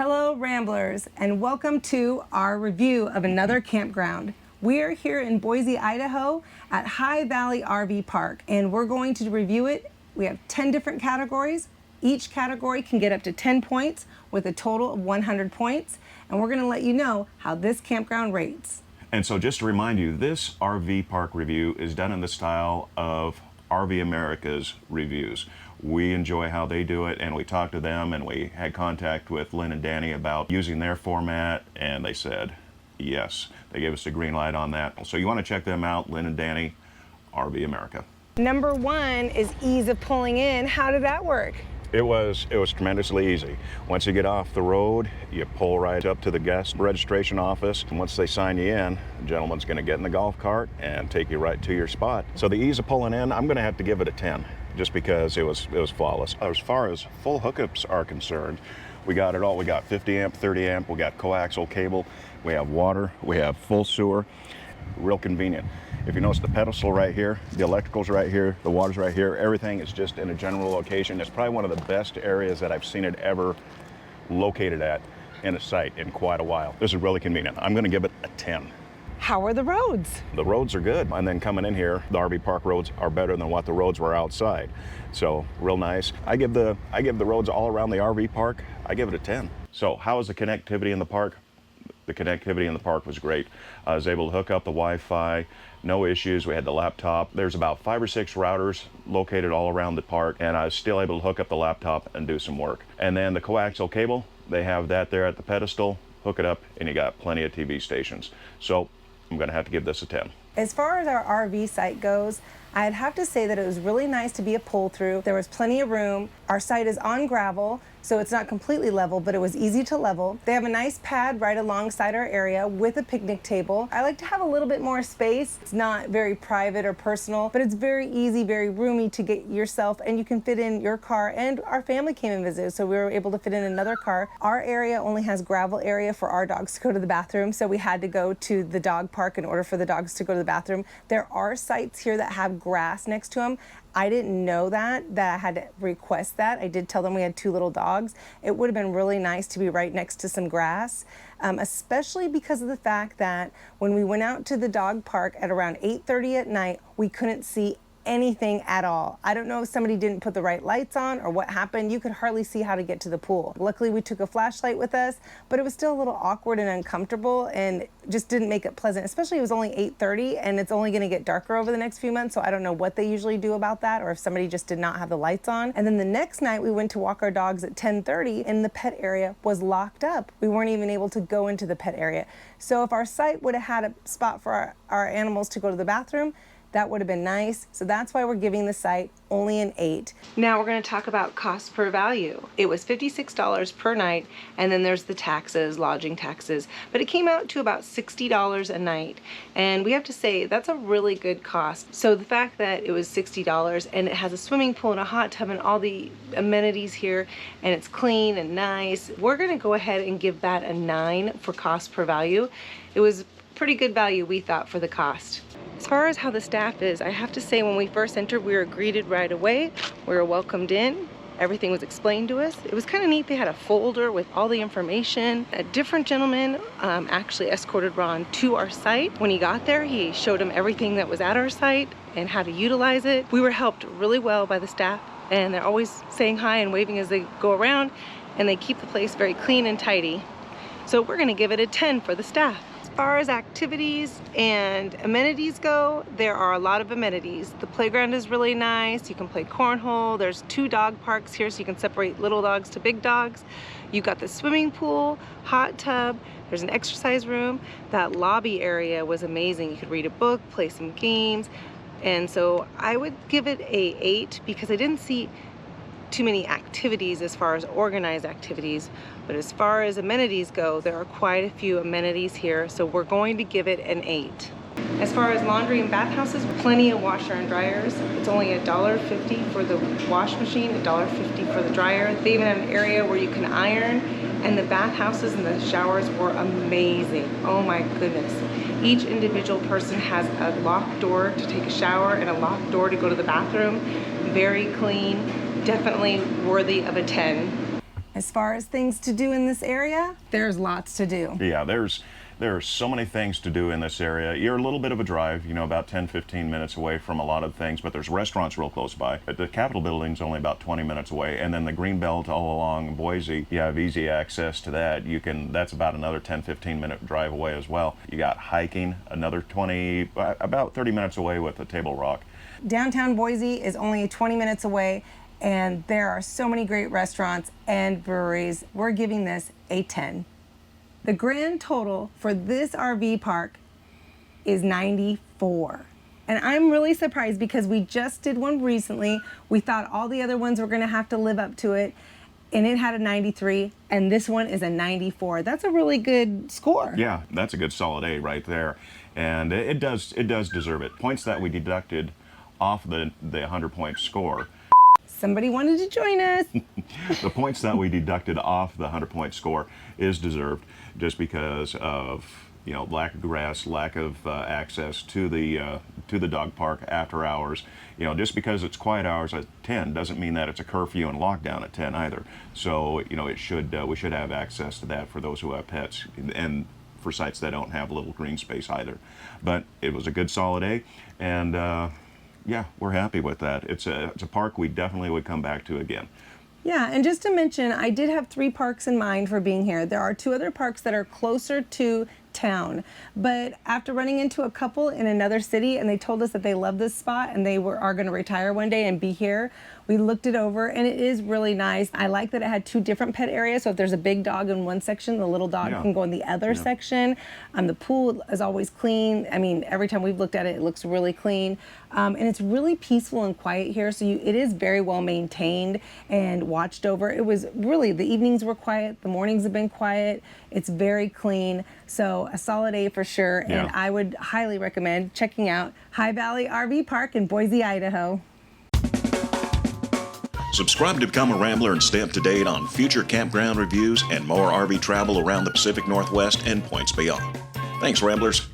Hello Ramblers, and welcome to our review of another campground. We are here in Boise, Idaho at High Valley RV Park, and we're going to review it. We have 10 different categories. Each category can get up to 10 points with a total of 100 points, and we're going to let you know how this campground rates. And so just to remind you, this RV park review is done in the style of RV America's reviews. We enjoy how they do it, and we talked to them, and we had contact with Lynn and Danny about using their format, and they said yes. They gave us a green light on that. So you want to check them out, Lynn and Danny, RV America. Number one is ease of pulling in. How did that work? It was tremendously easy. Once you get off the road, you pull right up to the guest registration office, and once they sign you in, the gentleman's going to get in the golf cart and take you right to your spot. So the ease of pulling in, I'm going to have to give it a 10, just because it was flawless. As far as full hookups are concerned, we got it all. We got 50 amp, 30 amp, we got coaxial cable, we have water, we have full sewer. Real convenient. If you notice the pedestal right here, the electrical's right here, the water's right here, everything is just in a general location. It's probably one of the best areas that I've seen it ever located at in a site in quite a while. This is really convenient. I'm going to give it a 10. How are the roads? The roads are good, and then coming in here, the RV park roads are better than what the roads were outside. So real nice. I give the roads all around the RV park, I give it a 10. So how is the connectivity in the park? The connectivity in the park was great. I was able to hook up the Wi-Fi, no issues. We had the laptop. There's about 5 or 6 routers located all around the park, and I was still able to hook up the laptop and do some work. And then the coaxial cable, they have that there at the pedestal. Hook it up, and you got plenty of TV stations. So I'm going to have to give this a 10. As far as our RV site goes, I'd have to say that it was really nice to be a pull-through. There was plenty of room. Our site is on gravel, so it's not completely level, but it was easy to level. They have a nice pad right alongside our area with a picnic table. I like to have a little bit more space. It's not very private or personal, but it's very easy, very roomy to get yourself, and you can fit in your car, and our family came and visited, so we were able to fit in another car. Our area only has gravel area for our dogs to go to the bathroom, so we had to go to the dog park in order for the dogs to go to the bathroom. There are sites here that have grass next to them. I didn't know that I had to request that. I did tell them we had 2 little dogs. It would have been really nice to be right next to some grass, especially because of the fact that when we went out to the dog park at around 8:30 at night, we couldn't see anything at all. I don't know if somebody didn't put the right lights on or what happened. You could hardly see how to get to the pool. Luckily, we took a flashlight with us, but it was still a little awkward and uncomfortable and just didn't make it pleasant, especially it was only 8:30 and it's only going to get darker over the next few months, so I don't know what they usually do about that or if somebody just did not have the lights on. And then the next night we went to walk our dogs at 10:30 and the pet area was locked up. We weren't even able to go into the pet area. So if our site would have had a spot for our animals to go to the bathroom, that would have been nice. So that's why we're giving the site only an 8. Now we're going to talk about cost per value. It was $56 per night, and then there's the taxes, lodging taxes, but it came out to about $60 a night. And we have to say that's a really good cost. So the fact that it was $60 and it has a swimming pool and a hot tub and all the amenities here, and it's clean and nice, we're going to go ahead and give that a 9 for cost per value. It was pretty good value, we thought, for the cost. As far as how the staff is, I have to say when we first entered, we were greeted right away. We were welcomed in. Everything was explained to us. It was kind of neat. They had a folder with all the information. A different gentleman actually escorted Ron to our site. When he got there, he showed him everything that was at our site and how to utilize it. We were helped really well by the staff, and they're always saying hi and waving as they go around, and they keep the place very clean and tidy. So we're gonna give it a 10 for the staff. As far as activities and amenities go, there are a lot of amenities. The playground is really nice. You can play cornhole. There's 2 dog parks here, so you can separate little dogs to big dogs. You got the swimming pool, hot tub. There's an exercise room. That lobby area was amazing. You could read a book, play some games. And so I would give it a 8 because I didn't see too many activities as far as organized activities, but as far as amenities go, there are quite a few amenities here, so we're going to give it an 8. As far as laundry and bathhouses, plenty of washer and dryers. It's only $1.50 for the wash machine, $1.50 for the dryer. They even have an area where you can iron, and the bathhouses and the showers were amazing. Oh my goodness. Each individual person has a locked door to take a shower and a locked door to go to the bathroom. Very clean, definitely worthy of a 10. As far as things to do in this area, there's lots to do. Yeah, there's so many things to do in this area. You're a little bit of a drive, you know, about 10-15 minutes away from a lot of things, but there's restaurants real close by. The Capitol building's only about 20 minutes away, and then the Greenbelt all along Boise, you have easy access to that. That's about another 10-15 minute drive away as well. You got hiking, another about 30 minutes away with the Table Rock. Downtown Boise is only 20 minutes away, and there are so many great restaurants and breweries. We're giving this a 10. The grand total for this RV park is 94. And I'm really surprised because we just did one recently. We thought all the other ones were gonna have to live up to it, and it had a 93, and this one is a 94. That's a really good score. Yeah, that's a good solid A right there. And it does deserve it. Points that we deducted off the 100-point score. Somebody wanted to join us. The points that we deducted off the 100-point score is deserved just because of, you know, lack of grass, lack of access to the dog park after hours. You know, just because it's quiet hours at 10 doesn't mean that it's a curfew and lockdown at 10 either. So, you know, we should have access to that for those who have pets and for sites that don't have a little green space either. But it was a good solid A, and yeah, we're happy with that. It's a park we definitely would come back to again. Yeah, and just to mention, I did have 3 parks in mind for being here. There are 2 other parks that are closer to town, but after running into a couple in another city and they told us that they love this spot and they are going to retire one day and be here, we looked it over and it is really nice. I like that it had 2 different pet areas, so if there's a big dog in one section, the little dog can go in the other section. The pool is always clean. I mean, every time we've looked at it, it looks really clean. And it's really peaceful and quiet here, so it is very well maintained and watched over. It was really, the evenings were quiet, the mornings have been quiet, it's very clean, so a solid A for sure. Yeah. And I would highly recommend checking out High Valley RV Park in Boise, Idaho. Subscribe to become a Rambler and stay up to date on future campground reviews and more RV travel around the Pacific Northwest and points beyond. Thanks, Ramblers.